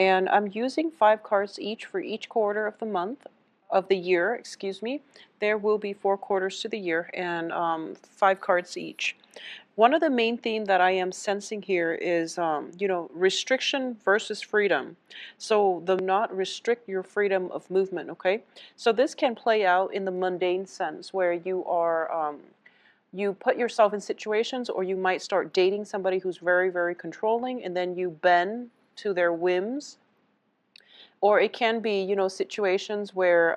And I'm using 5 cards each for each quarter of the month, of the year, excuse me. There will be 4 quarters to the year, and 5 cards each. One of the main themes that I am sensing here is, restriction versus freedom. So the not restrict your freedom of movement, okay? So this can play out in the mundane sense where you are, you put yourself in situations, or you might start dating somebody who's very, very controlling, and then you bend to their whims. Or it can be, situations where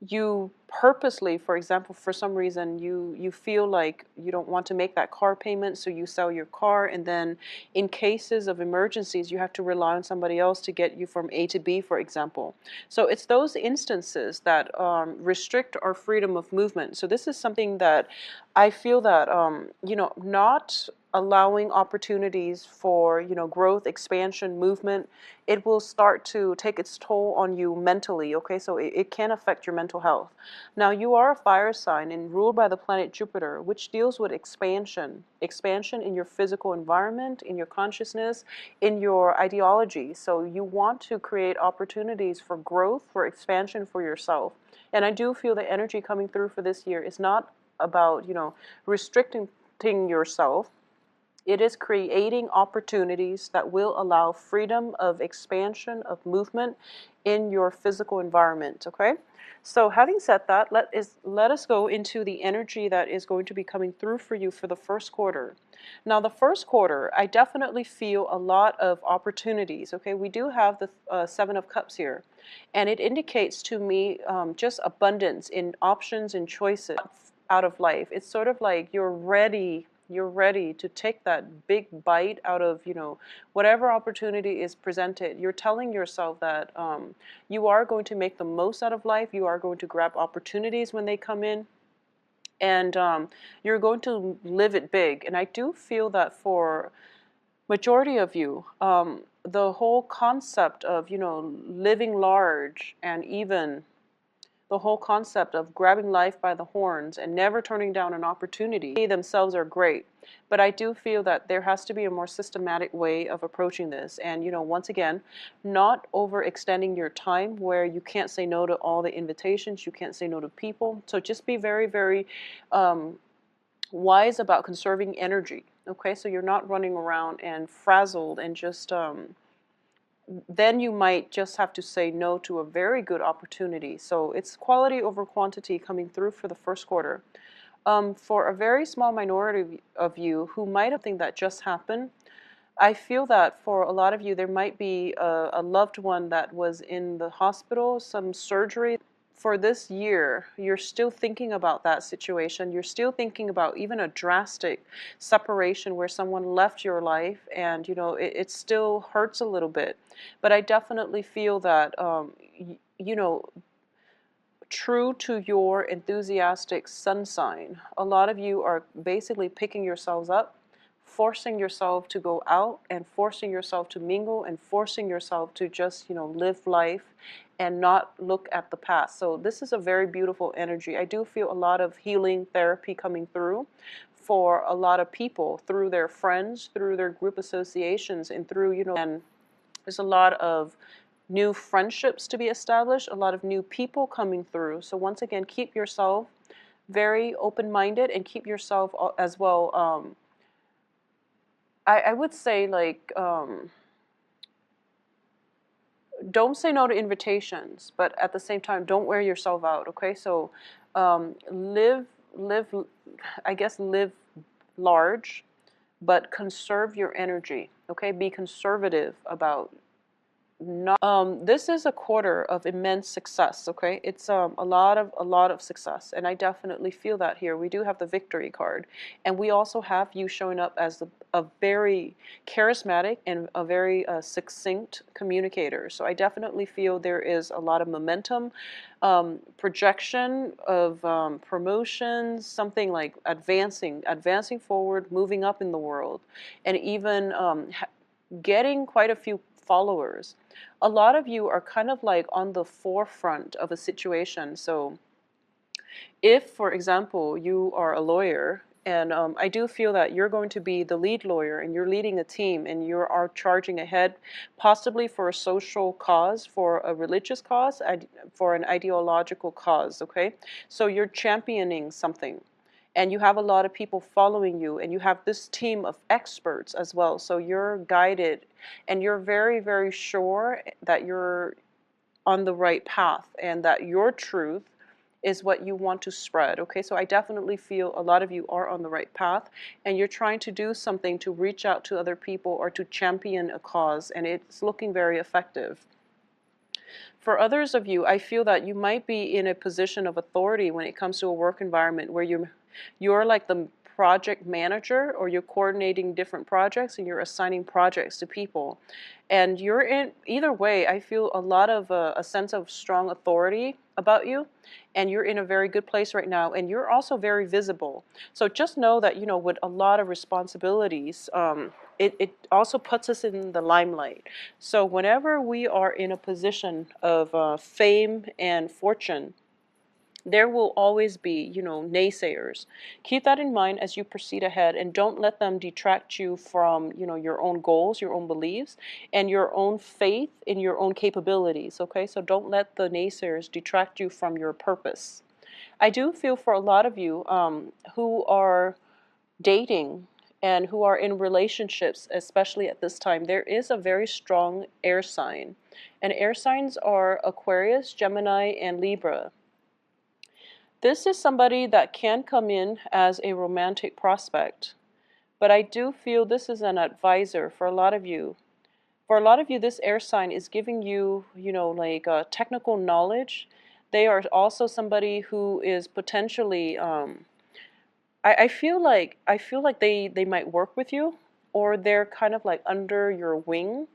you purposely, for example, for some reason you feel like you don't want to make that car payment, so you sell your car, and then in cases of emergencies you have to rely on somebody else to get you from A to B, for example. So it's those instances that restrict our freedom of movement. So this is something that I feel that not allowing opportunities for growth, expansion, movement, it will start to take its toll on you mentally, okay? So it can affect your mental health. Now, you are a fire sign and ruled by the planet Jupiter, which deals with expansion. Expansion in your physical environment, in your consciousness, in your ideology. So you want to create opportunities for growth, for expansion for yourself. And I do feel the energy coming through for this year is not about, restricting yourself. It is creating opportunities that will allow freedom of expansion, of movement in your physical environment, okay? So having said that, let us go into the energy that is going to be coming through for you for the first quarter. Now, the first quarter, I definitely feel a lot of opportunities, okay? We do have the Seven of Cups here, and it indicates to me just abundance in options and choices out of life. It's sort of like you're ready to take that big bite out of whatever opportunity is presented. You're telling yourself that you are going to make the most out of life. You are going to grab opportunities when they come in, and you're going to live it big. And I do feel that for majority of you, the whole concept of living large, and even the whole concept of grabbing life by the horns and never turning down an opportunity, they themselves are great. But I do feel that there has to be a more systematic way of approaching this. And, once again, not overextending your time where you can't say no to all the invitations, you can't say no to people. So just be very, very wise about conserving energy. Okay, so you're not running around and frazzled and just then you might just have to say no to a very good opportunity. So it's quality over quantity coming through for the first quarter. For a very small minority of you who might have think that just happened, I feel that for a lot of you, there might be a loved one that was in the hospital, some surgery. For this year, you're still thinking about that situation. You're still thinking about even a drastic separation where someone left your life, and it still hurts a little bit. But I definitely feel that true to your enthusiastic sun sign, a lot of you are basically picking yourselves up, forcing yourself to go out, and forcing yourself to mingle, and forcing yourself to just live life and not look at the past. So this is a very beautiful energy. I do feel a lot of healing therapy coming through for a lot of people, through their friends, through their group associations, and through and there's a lot of new friendships to be established, a lot of new people coming through. So once again, keep yourself very open-minded, and keep yourself as well, I would say, like, don't say no to invitations, but at the same time, don't wear yourself out, okay? So live, I guess, live large, but conserve your energy, okay? Be conservative about not, this is a quarter of immense success, okay? It's a lot of success, and I definitely feel that here. We do have the victory card, and we also have you showing up as a very charismatic and a very succinct communicator. So I definitely feel there is a lot of momentum, projection of promotions, something like advancing forward, moving up in the world, and even getting quite a few followers. A lot of you are kind of like on the forefront of a situation. So if, for example, you are a lawyer And I do feel that you're going to be the lead lawyer and you're leading a team and you are charging ahead, possibly for a social cause, for a religious cause, for an ideological cause, okay? So you're championing something and you have a lot of people following you and you have this team of experts as well. So you're guided and you're very, very sure that you're on the right path and that your truth is what you want to spread. Okay, so I definitely feel a lot of you are on the right path and you're trying to do something to reach out to other people or to champion a cause, and it's looking very effective. For others of you, I feel that you might be in a position of authority when it comes to a work environment where you're like the project manager, or you're coordinating different projects and you're assigning projects to people. And you're in, either way, I feel a lot of a sense of strong authority about you, and you're in a very good place right now, and you're also very visible. So just know that, with a lot of responsibilities, it also puts us in the limelight. So whenever we are in a position of fame and fortune, there will always be, naysayers. Keep that in mind as you proceed ahead, and don't let them detract you from, your own goals, your own beliefs, and your own faith in your own capabilities, okay? So don't let the naysayers detract you from your purpose. I do feel for a lot of you who are dating and who are in relationships, especially at this time, there is a very strong air sign. And air signs are Aquarius, Gemini, and Libra. This is somebody that can come in as a romantic prospect, but I do feel this is an advisor for a lot of you. For a lot of you, this air sign is giving you, like technical knowledge. They are also somebody who is potentially, I feel like they might work with you, or they're kind of like under your wing,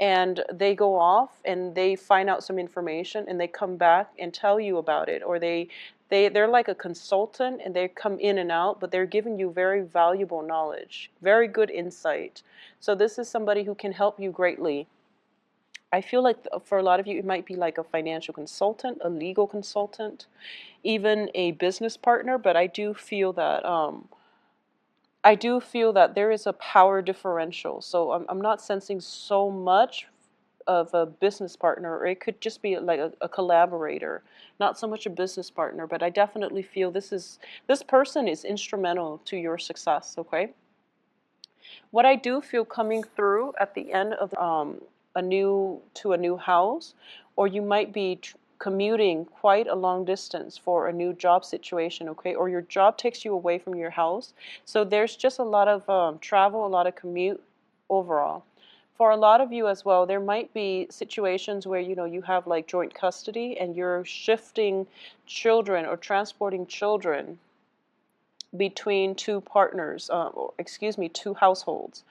and they go off and they find out some information and they come back and tell you about it, or they're like a consultant and they come in and out, but they're giving you very valuable knowledge, very good insight. So this is somebody who can help you greatly. I feel like for a lot of you, it might be like a financial consultant, a legal consultant, even a business partner, but I do feel that there is a power differential. So I'm not sensing so much of a business partner, or it could just be like a collaborator, not so much a business partner, but I definitely feel this person is instrumental to your success, okay? What I do feel coming through at the end of a new house, or you might be commuting quite a long distance for a new job situation, okay? Or your job takes you away from your house. So there's just a lot of travel, a lot of commute overall. For a lot of you as well, there might be situations where you have like joint custody and you're shifting children or transporting children between two partners, excuse me, two households.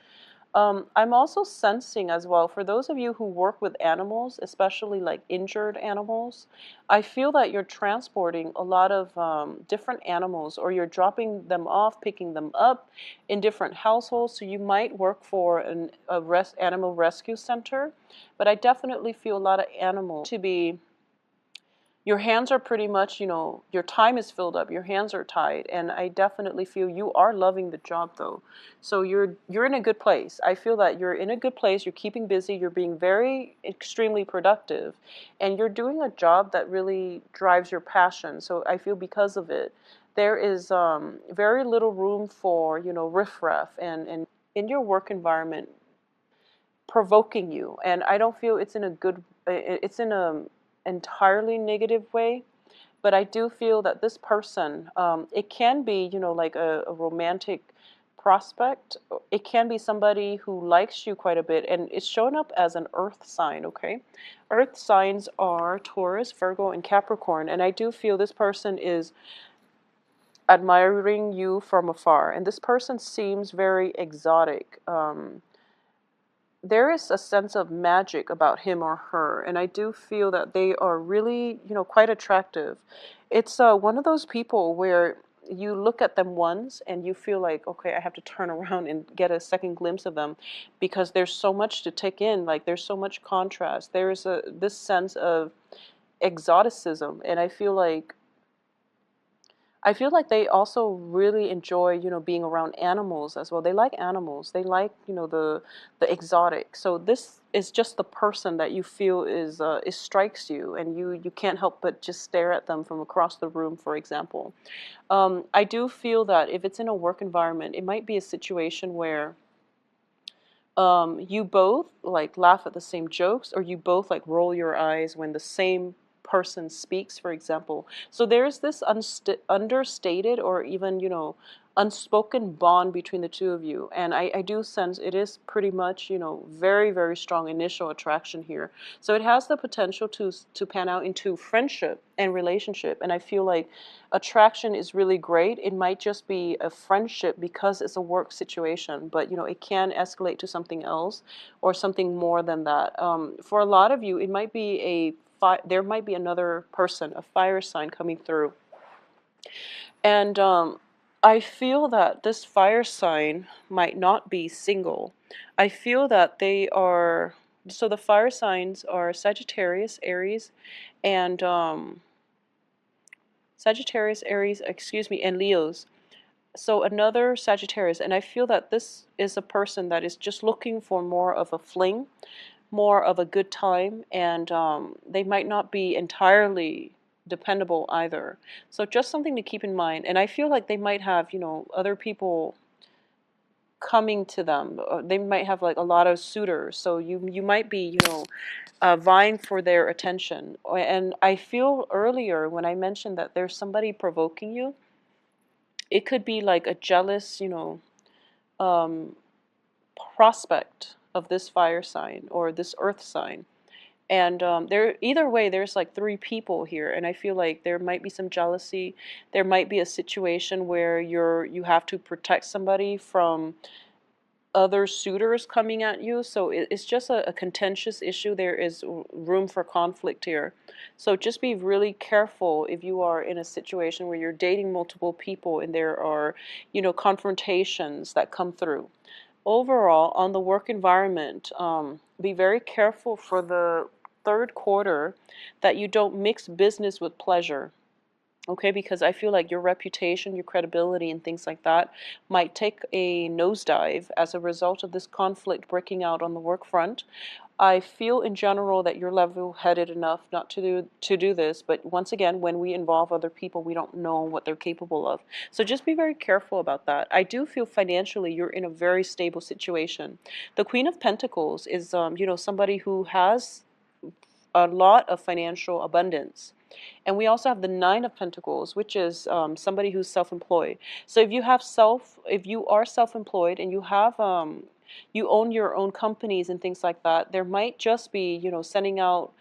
I'm also sensing as well, for those of you who work with animals, especially like injured animals, I feel that you're transporting a lot of different animals, or you're dropping them off, picking them up in different households. So you might work for a animal rescue center, but I definitely feel a lot of animals to be, your hands are pretty much, your time is filled up, your hands are tied, and I definitely feel you are loving the job though. So you're in a good place. I feel that you're in a good place, you're keeping busy, you're being very extremely productive, and you're doing a job that really drives your passion. So I feel because of it, there is very little room for, riffraff and in your work environment provoking you. And I don't feel it's in a entirely negative way, but I do feel that this person, it can be, like a romantic prospect. It can be somebody who likes you quite a bit, and it's shown up as an earth sign, okay? Earth signs are Taurus, Virgo, and Capricorn, and I do feel this person is admiring you from afar, and this person seems very exotic. There is a sense of magic about him or her, and I do feel that they are really, quite attractive. It's one of those people where you look at them once and you feel like, okay, I have to turn around and get a second glimpse of them, because there's so much to take in. Like there's so much contrast. There's this sense of exoticism, and I feel like I feel like they also really enjoy, being around animals as well. They like animals. They like, the exotic. So this is just the person that you feel it strikes you, and you can't help but just stare at them from across the room, for example. I do feel that if it's in a work environment, it might be a situation where you both like laugh at the same jokes, or you both like roll your eyes when the same person speaks, for example. So there's this understated, or even, unspoken bond between the two of you. And I do sense it is pretty much, very, very strong initial attraction here. So it has the potential to pan out into friendship and relationship. And I feel like attraction is really great. It might just be a friendship because it's a work situation, but it can escalate to something else or something more than that. For a lot of you, it might be there might be another person, a fire sign coming through. And I feel that this fire sign might not be single. I feel that they are, so the fire signs are Sagittarius, Aries, and Sagittarius, Aries, excuse me, and Leos. So another Sagittarius, and I feel that this is a person that is just looking for more of a fling, more of a good time, and they might not be entirely dependable either. So just something to keep in mind. And I feel like they might have, other people coming to them. They might have like a lot of suitors. So you might be, vying for their attention. And I feel earlier when I mentioned that there's somebody provoking you, it could be like a jealous, um, prospect of this fire sign or this earth sign. And there, either way, there's like three people here, and I feel like there might be some jealousy. There might be a situation where you have to protect somebody from other suitors coming at you. So it's just a contentious issue. There is room for conflict here. So just be really careful if you are in a situation where you're dating multiple people and there are, confrontations that come through. Overall, on the work environment, be very careful for the third quarter that you don't mix business with pleasure. Okay, because I feel like your reputation, your credibility, and things like that might take a nosedive as a result of this conflict breaking out on the work front. I feel in general that you're level-headed enough not to do this, but once again, when we involve other people, we don't know what they're capable of. So just be very careful about that. I do feel financially you're in a very stable situation. The Queen of Pentacles is, somebody who has a lot of financial abundance. And we also have the Nine of Pentacles, which is somebody who's self-employed. So if you are self-employed and you own your own companies and things like that, there might just be, sending out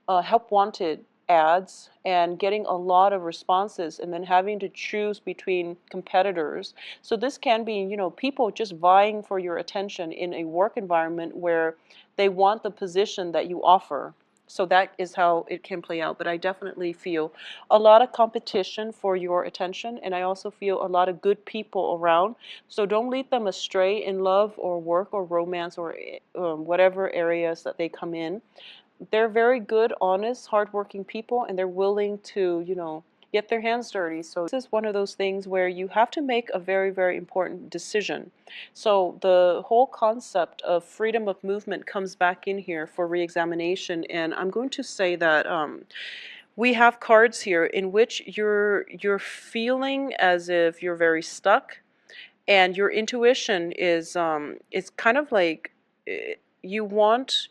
help wanted ads and getting a lot of responses and then having to choose between competitors. So this can be, people just vying for your attention in a work environment where they want the position that you offer. So that is how it can play out. But I definitely feel a lot of competition for your attention, and I also feel a lot of good people around. So don't lead them astray in love or work or romance or whatever areas that they come in. They're very good, honest, hardworking people, and they're willing to, get their hands dirty. So this is one of those things where you have to make a very, very important decision. So the whole concept of freedom of movement comes back in here for reexamination, and I'm going to say that we have cards here in which you're feeling as if you're very stuck, and your intuition is it's kind of like you want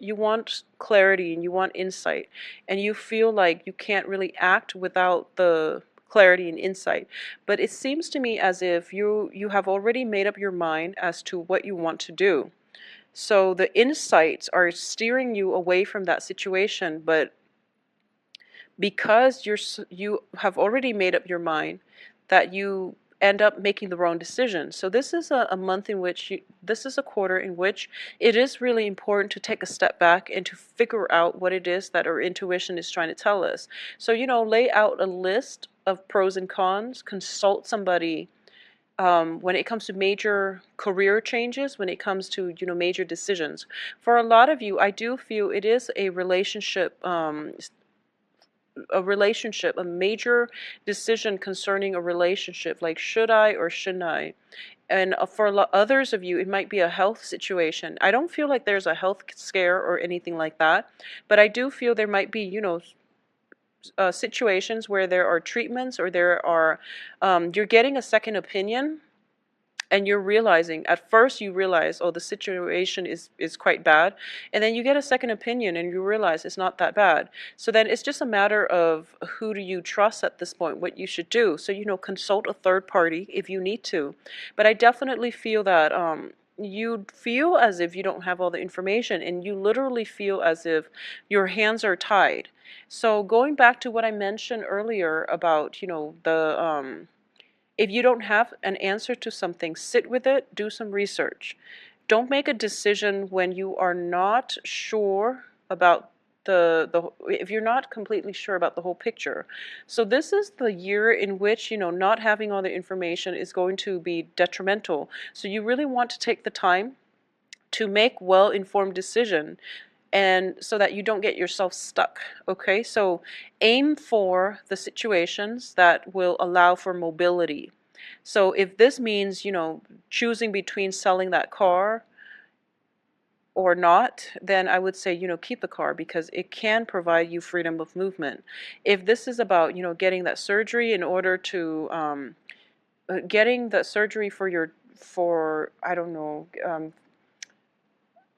clarity and you want insight, and you feel like you can't really act without the clarity and insight. But it seems to me as if you have already made up your mind as to what you want to do. So the insights are steering you away from that situation, but because you have already made up your mind, that you end up making the wrong decision. So this is a month in which this is a quarter in which it is really important to take a step back and to figure out what it is that our intuition is trying to tell us. So, lay out a list of pros and cons, consult somebody when it comes to major career changes, when it comes to, major decisions. For a lot of you, I do feel it is a relationship a relationship, a major decision concerning a relationship, like should I or shouldn't I? And for others of you, it might be a health situation. I don't feel like there's a health scare or anything like that, but I do feel there might be, situations where there are treatments or there are, you're getting a second opinion, and you're realizing, at first you realize, oh, the situation is quite bad, and then you get a second opinion and you realize it's not that bad. So then it's just a matter of who do you trust at this point, what you should do. So consult a third party if you need to. But I definitely feel that you feel as if you don't have all the information, and you literally feel as if your hands are tied. So going back to what I mentioned earlier about the if you don't have an answer to something, sit with it, do some research. Don't make a decision when you are not sure about if you're not completely sure about the whole picture. So this is the year in which, not having all the information is going to be detrimental. So you really want to take the time to make well-informed decision, and so that you don't get yourself stuck. Okay, so aim for the situations that will allow for mobility. So if this means choosing between selling that car or not, then I would say keep the car, because it can provide you freedom of movement. If this is about getting that surgery in order to getting that surgery for I don't know,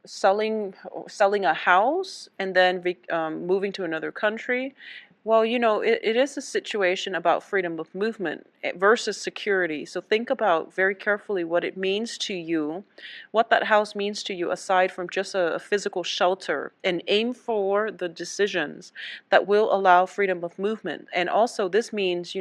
selling a house and then moving to another country. Well, it is a situation about freedom of movement versus security. So think about very carefully what it means to you, what that house means to you aside from just a physical shelter, and aim for the decisions that will allow freedom of movement. And also this means,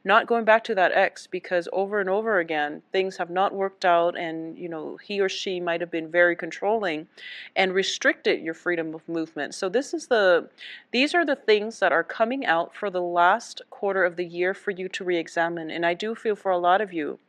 not going back to that ex, because over and over again things have not worked out, and he or she might have been very controlling and restricted your freedom of movement. So these are the things that are coming out for the last quarter of the year for you to re-examine. And I do feel for a lot of you,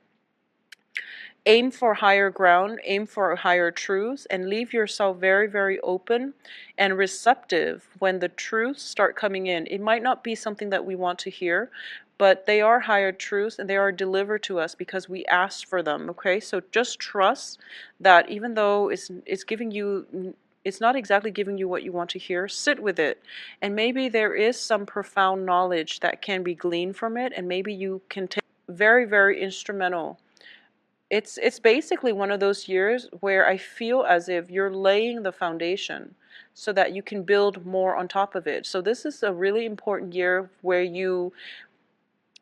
aim for higher ground, aim for higher truths, and leave yourself very, very open and receptive when the truths start coming in. It might not be something that we want to hear, but they are higher truths, and they are delivered to us because we asked for them. Okay, so just trust that even though it's giving you, it's not exactly giving you what you want to hear, sit with it, and maybe there is some profound knowledge that can be gleaned from it, and maybe you can take very, very instrumental. It's basically one of those years where I feel as if you're laying the foundation so that you can build more on top of it. So this is a really important year where you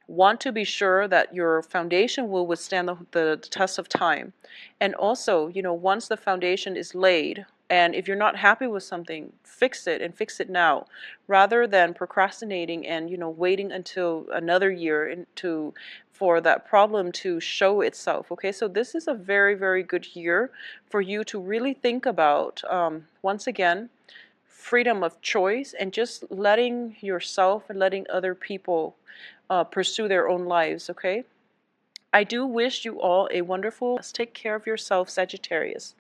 want to be sure that your foundation will withstand the test of time. And also, once the foundation is laid, and if you're not happy with something, fix it, and fix it now, rather than procrastinating and waiting until another year for that problem to show itself. Okay, so this is a very, very good year for you to really think about, once again, freedom of choice, and just letting yourself and letting other people pursue their own lives. Okay, I do wish you all a wonderful, take care of yourself, Sagittarius.